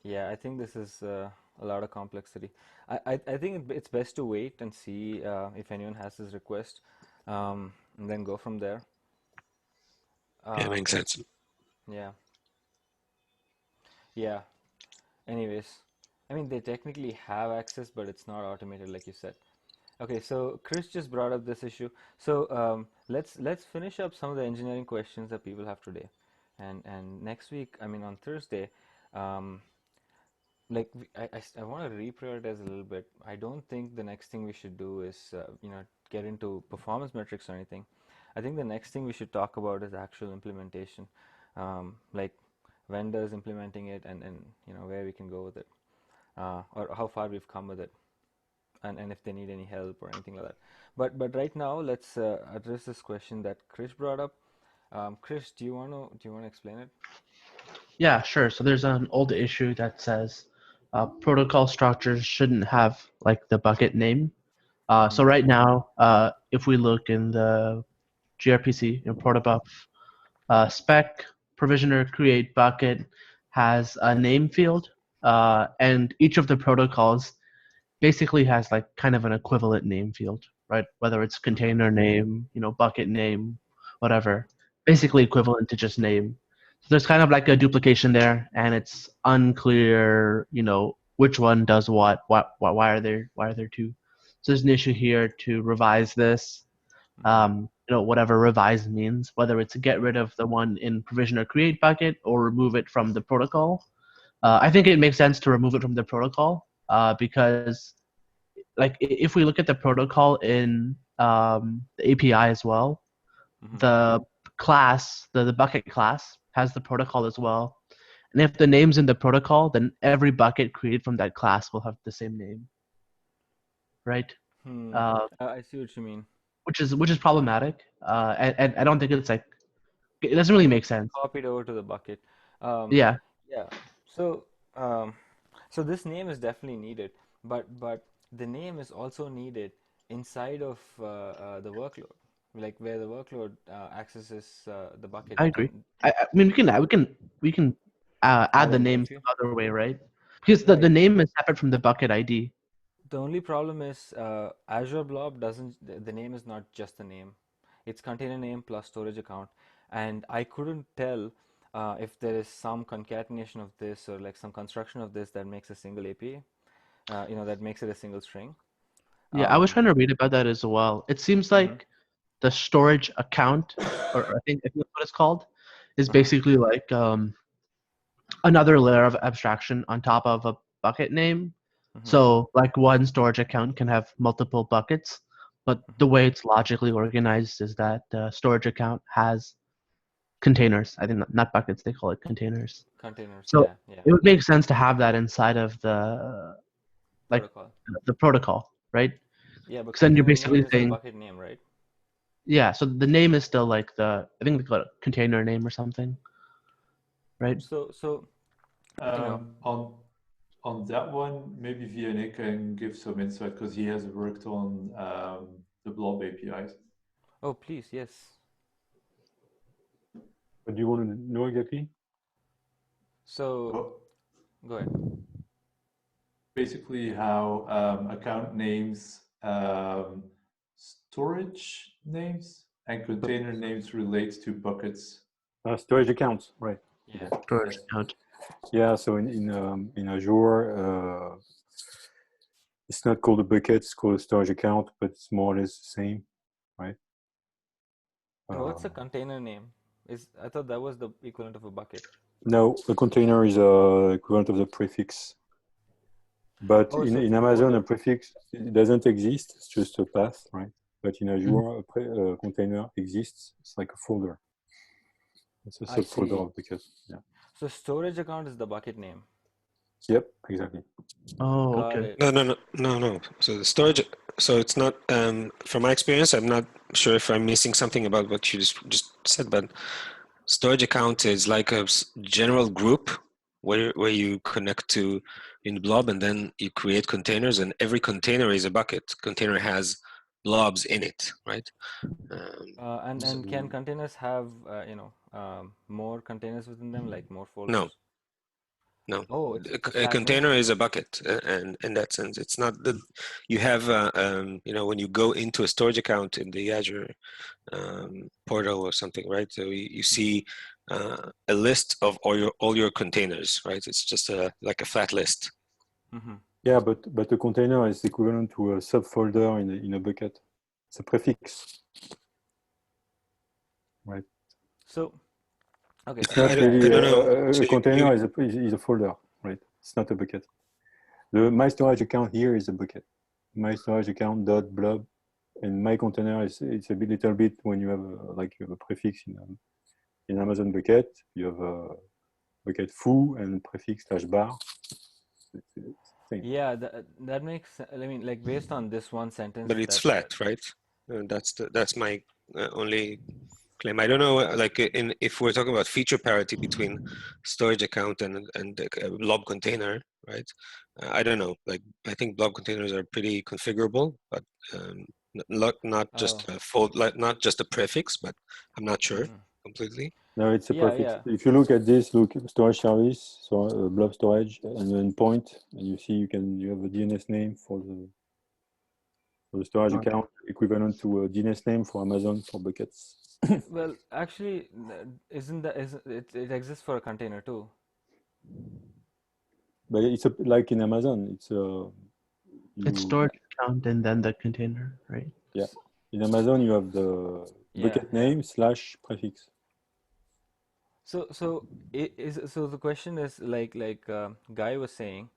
Yeah, I think this is a lot of complexity. I think it's best to wait and see if anyone has this request, and then go from there. Yeah, makes sense. Yeah. Yeah. Anyways, I mean, they technically have access, but it's not automated, like you said. Okay, so Chris just brought up this issue. So let's finish up some of the engineering questions that people have today, and next week, I mean on Thursday, like I want to reprioritize a little bit. I don't think the next thing we should do is get into performance metrics or anything. I think the next thing we should talk about is actual implementation, like vendors implementing it, and where we can go with it, or how far we've come with it, and if they need any help or anything like that. But right now, let's address this question that Chris brought up. Chris, do you want to explain it? Yeah, sure. So there's an old issue that says protocol structures shouldn't have like the bucket name. So right now, if we look in the gRPC in protobuf spec, provisioner create bucket has a name field, and each of the protocols basically has like kind of an equivalent name field, right? Whether it's container name, bucket name, whatever, basically equivalent to just name. So there's kind of like a duplication there, and it's unclear, which one does what. Why are there two? So there's an issue here to revise this. Whatever revise means, whether it's get rid of the one in provision or create bucket or remove it from the protocol. I think it makes sense to remove it from the protocol because, like, if we look at the protocol in the API as well, the class, the bucket class, has the protocol as well. And if the name's in the protocol, then every bucket created from that class will have the same name, right? I see what you mean. Which is problematic, and I don't think it's like It doesn't really make sense. Copied over to the bucket. Yeah, Yeah. So so this name is definitely needed, but the name is also needed inside of the workload, like where the workload accesses the bucket. I agree. And I mean, we can add the add a names few. the other way, right? Because the Right. name is separate from the bucket ID. The only problem is Azure Blob doesn't, the name is not just the name. It's container name plus storage account. And I couldn't tell if there is some concatenation of this or like some construction of this that makes a single API, that makes it a single string. Yeah, I was trying to read about that as well. It seems like the storage account, or I think that's what it's called, is basically like another layer of abstraction on top of a bucket name. So like one storage account can have multiple buckets, but the way it's logically organized is that the storage account has containers. I think not buckets, they call it containers. Containers, So yeah. it would make sense to have that inside of the Protocol. the protocol, right? Yeah, but Because then you're container basically name is the saying, bucket name, right? yeah, so the name is still like I think they call it a container name or something, right? So On that one, maybe Vianney can give some insight because he has worked on the Blob APIs. Oh, please, yes. What do you want to know exactly? So go ahead. Basically, how account names, storage names, and container names relate to buckets. Storage accounts, right? Yeah. Storage account. Yeah. So in Azure, it's not called a bucket; it's called a storage account, but it's more or less the same, right? And what's a container name? I thought that was the equivalent of a bucket. No, a container is equivalent of the prefix. But in Amazon, a prefix it doesn't exist. It's just a path, right? But in Azure, a container exists. It's like a folder. It's a subfolder of bucket. Yeah. So storage account is the bucket name. Yep, exactly. Oh, Got okay. it. No. So the storage. So it's not. From my experience, I'm not sure if I'm missing something about what you just said, but storage account is like a general group where you connect to in Blob, and then you create containers, and every container is a bucket. Container has blobs in it, right? And can containers have more containers within them, like more folders? No. Oh, it's a A flat container namespace. is a bucket, and in that sense, it's not that you have when you go into a storage account in the Azure portal or something, right? So you see a list of all your containers, right? It's just like a flat list. Yeah, but a container is equivalent to a subfolder in a bucket. It's a prefix, right? So, okay. It's not really a container is a folder, right? It's not a bucket. The my storage account here is a bucket. My storage account dot blob, and my container is it's a little bit when you have a prefix in Amazon bucket. You have a bucket foo and prefix /bar. Yeah, that makes. I mean, like based on this one sentence. But it's flat, right? That's my only claim. I don't know, like if we're talking about feature parity between storage account and blob container, right? I don't know. Like I think blob containers are pretty configurable, but not just a fold, like not just a prefix, but I'm not sure completely. No, it's a prefix. If you look at this, look storage service, so blob storage, and then point, and you see you have a DNS name for the storage account, equivalent to a DNS name for Amazon for buckets. Well, actually, it exists for a container too? But it's like in Amazon, it's storage account and then the container, right? Yeah, in Amazon you have the bucket name / prefix. So the question is like Guy was saying,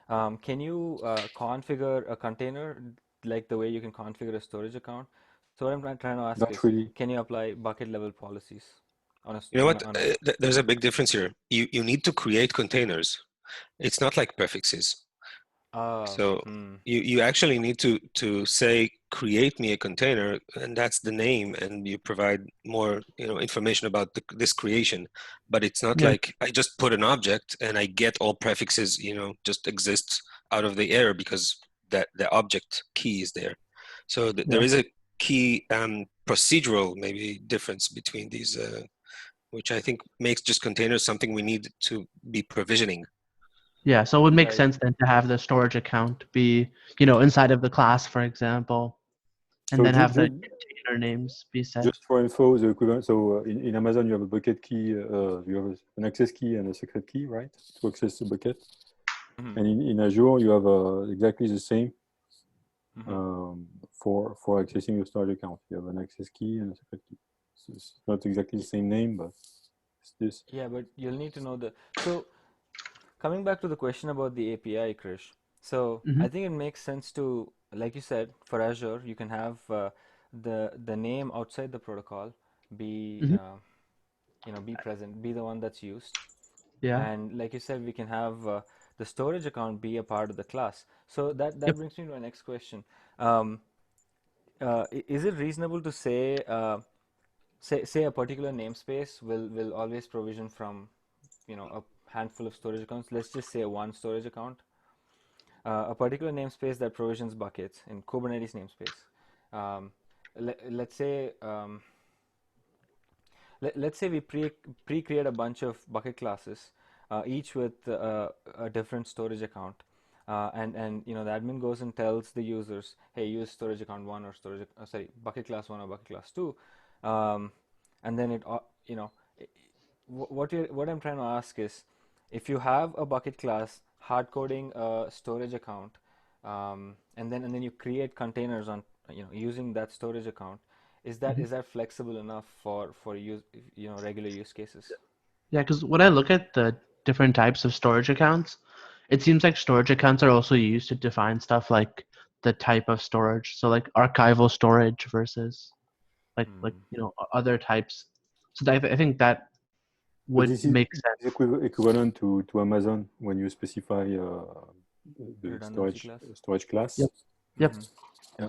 can you configure a container like the way you can configure a storage account? So what I'm trying to ask is, can you apply bucket level policies on a? You know what? There's a big difference here. You need to create containers. It's not like prefixes. So you actually need to say create me a container, and that's the name, and you provide more information about this creation. But it's not like I just put an object and I get all prefixes just exists out of the air because that the object key is there. So there is a key procedural maybe difference between these, which I think makes just containers something we need to be provisioning. Yeah, so it would make sense then to have the storage account be, inside of the class, for example, and then have the container names be set. Just for info, the equivalent. So in Amazon, you have a bucket key, you have an access key and a secret key, right, to access the bucket. And in Azure, you have exactly the same for accessing your storage account. You have an access key and a secret key. So it's not exactly the same name, but it's this. Yeah, but you'll need to know so coming back to the question about the API, Krish. So I think it makes sense to, like you said, for Azure, you can have the name outside the protocol be be present, be the one that's used. Yeah. And like you said, we can have the storage account be a part of the class. So that brings me to my next question. Is it reasonable to say say a particular namespace will always provision from a handful of storage accounts? Let's just say one storage account. A particular namespace that provisions buckets in Kubernetes namespace. Let's say let's say we pre-create a bunch of bucket classes, each with a different storage account, and the admin goes and tells the users, hey, use storage account 1 or bucket class 1 or bucket class 2, and then it what I'm trying to ask is, if you have a bucket class hard coding a storage account, and then you create containers on using that storage account, is that flexible enough for use regular use cases? Yeah, because when I look at the different types of storage accounts, it seems like storage accounts are also used to define stuff like the type of storage. So like archival storage versus like other types. So I think that would make sense. This is equivalent to Amazon when you specify the storage class. Yep. Yeah.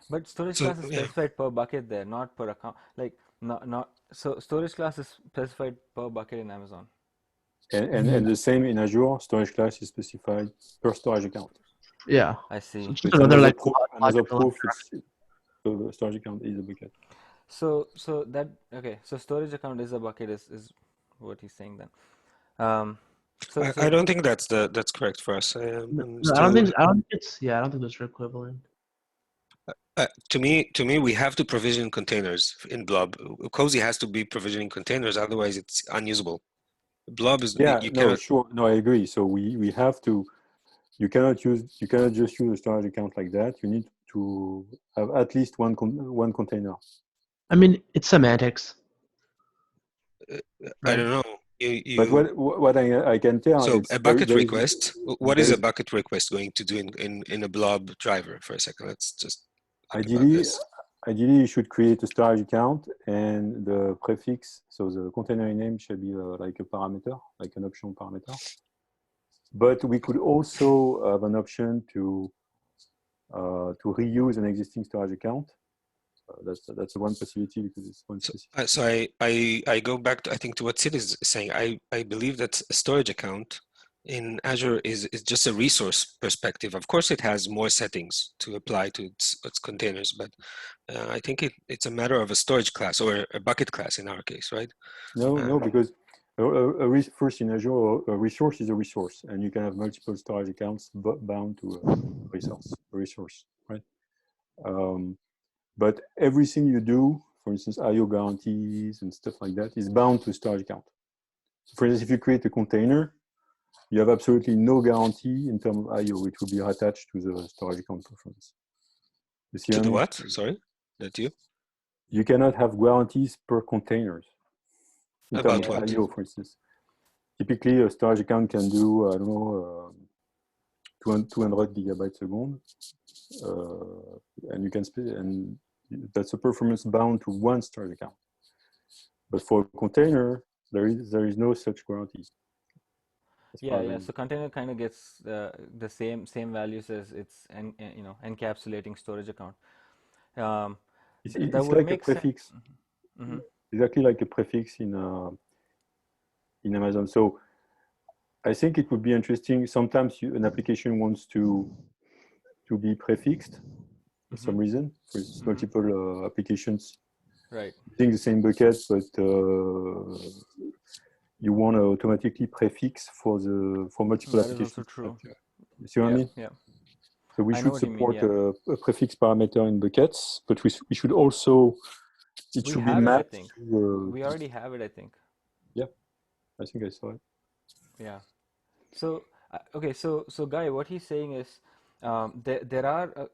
But storage class is specified per bucket there, not per account. Like so storage class is specified per bucket in Amazon. And the same in Azure, storage class is specified per storage account. Yeah, I see. So it's just another proof. So the storage account is a bucket. So storage account is a bucket is what he's saying then. I don't think that's correct for us. I don't think those are equivalent. To me, we have to provision containers in Blob. Cozy has to be provisioning containers, otherwise it's unusable. Blob is sure. No, I agree. So we have to. You cannot just use a storage account like that. You need to have at least one container. I mean, it's semantics. I don't know. But what I can tell. So a bucket request. What is a bucket request going to do in a Blob driver? For a second, let's just. Ideally, you should create a storage account, and the prefix, so the container name, should be like a parameter, like an optional parameter. But we could also have an option to reuse an existing storage account. That's one possibility because it's one specific. So I go back to what Sid is saying. I believe that a storage account in Azure is just a resource perspective. Of course, it has more settings to apply to its containers, but I think it's a matter of a storage class or a bucket class in our case, right? No, because first in Azure, a resource is a resource, and you can have multiple storage accounts bound to a resource, right? But everything you do, for instance, IO guarantees and stuff like that, is bound to a storage account. For instance, if you create a container, you have absolutely no guarantee in terms of IO, which will be attached to the storage account performance. To the what? Sorry, that you? You cannot have guarantees per containers. About what? IO, for instance. Typically, a storage account can do, I don't know, 200 gigabytes a second, and you can and that's a performance bound to one storage account. But for a container, there is no such guarantee. Yeah. So container kind of gets the same values as its encapsulating storage account. It's like a prefix, exactly like a prefix in Amazon. So I think it would be interesting. Sometimes an application wants to be prefixed for some reason. There's multiple applications using the same bucket, but you want to automatically prefix for multiple applications. That is also true. You see what I mean? Yeah. So we should support a prefix parameter in buckets, but we should also it should be mapped. I think. We already have it, I think. Yeah, I think I saw it. Yeah. So okay, so Guy, what he's saying is there are.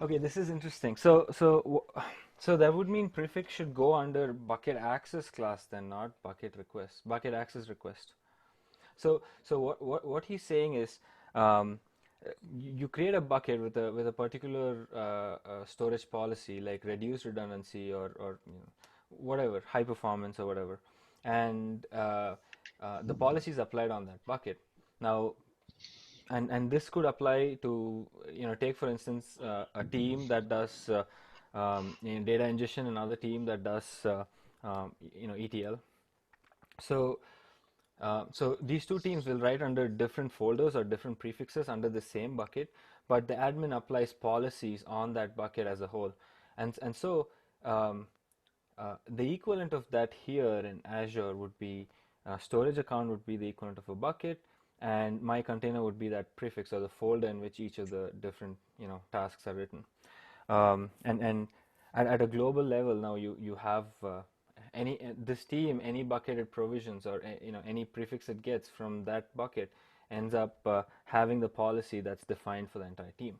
Okay, this is interesting. So that would mean prefix should go under bucket access class then, not bucket request, bucket access request. So what he's saying is you create a bucket with a particular storage policy like reduced redundancy or whatever, high performance or whatever, and the policy is applied on that bucket. Now, and this could apply to take for instance a team that does data ingestion, another team that does ETL. So these two teams will write under different folders or different prefixes under the same bucket, but the admin applies policies on that bucket as a whole, and so the equivalent of that here in Azure would be storage account would be the equivalent of a bucket, and my container would be that prefix or the folder in which each of the different tasks are written. And at a global level now you have this team, any bucketed provisions or any prefix it gets from that bucket ends up having the policy that's defined for the entire team.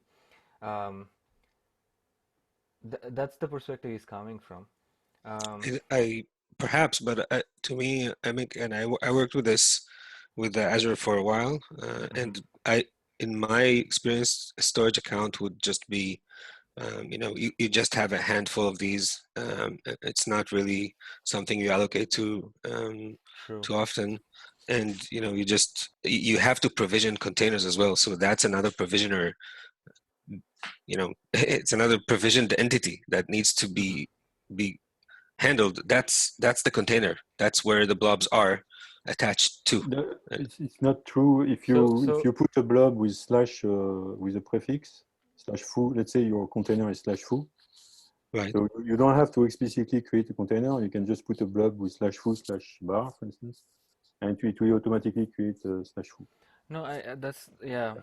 That's the perspective he's coming from. I perhaps, but to me, I worked with this with Azure for a while, and in my experience, a storage account would just be, you just have a handful of these. It's not really something you allocate to too often, and you have to provision containers as well. So that's another provisioner. It's another provisioned entity that needs to be handled. That's the container. That's where the blobs are attached to. It's not true. If you put a blob with slash with a prefix /foo, let's say your container is /foo. Right. So you don't have to explicitly create a container. You can just put a blob with /foo /bar, for instance, and it will automatically create /foo. No, that's yeah.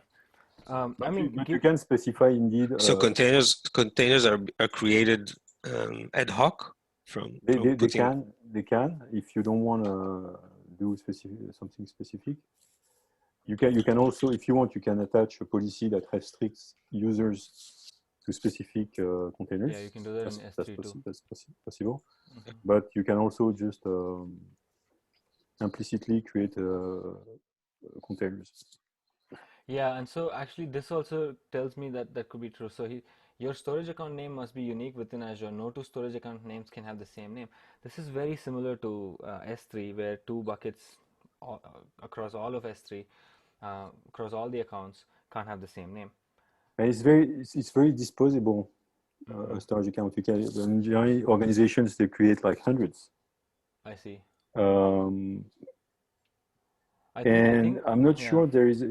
But you can specify indeed. So containers are created ad hoc from. They can if you don't want to do something specific. You can also, if you want, you can attach a policy that restricts users to specific containers. Yeah, you can do that in S3 too. That's possible. But you can also just implicitly create containers. Yeah, and so actually this also tells me that could be true. So your storage account name must be unique within Azure. No two storage account names can have the same name. This is very similar to S3, where two buckets across all of S3, across all the accounts, can't have the same name. And it's very disposable. A storage account. You can, in general, organizations, they create like hundreds. I see. I think, I'm not sure there is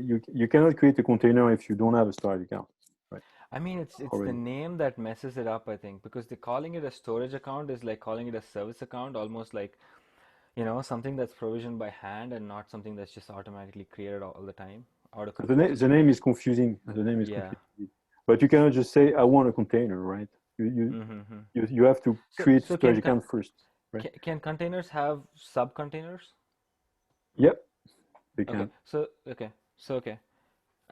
you cannot create a container if you don't have a storage account. Right? I mean, it's the name that messes it up, I think, because calling it a storage account is like calling it a service account, almost like something that's provisioned by hand and not something that's just automatically created all the time. The name is confusing. The name is confusing. But you cannot just say I want a container, right? You have to create a storage account first. Right? Can containers have sub-containers? Yep. They can.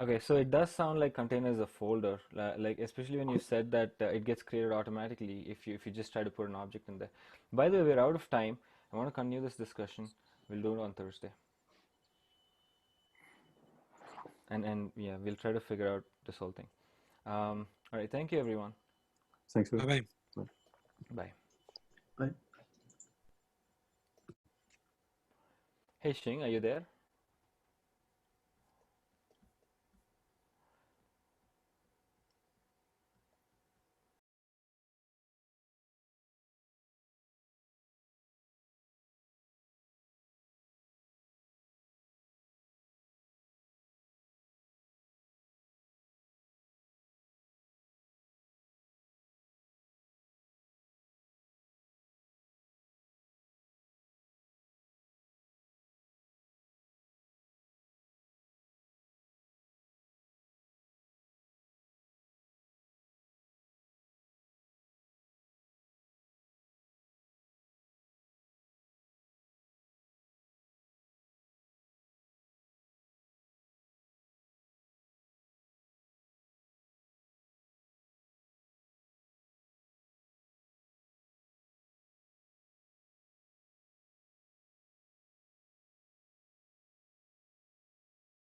Okay, so it does sound like container is a folder, like especially when you said that it gets created automatically if you just try to put an object in there. By the way, we're out of time. I want to continue this discussion. We'll do it on Thursday. And yeah, we'll try to figure out this whole thing. All right, thank you, everyone. Thanks. Bye-bye. Bye. Bye. Hey Shing, are you there?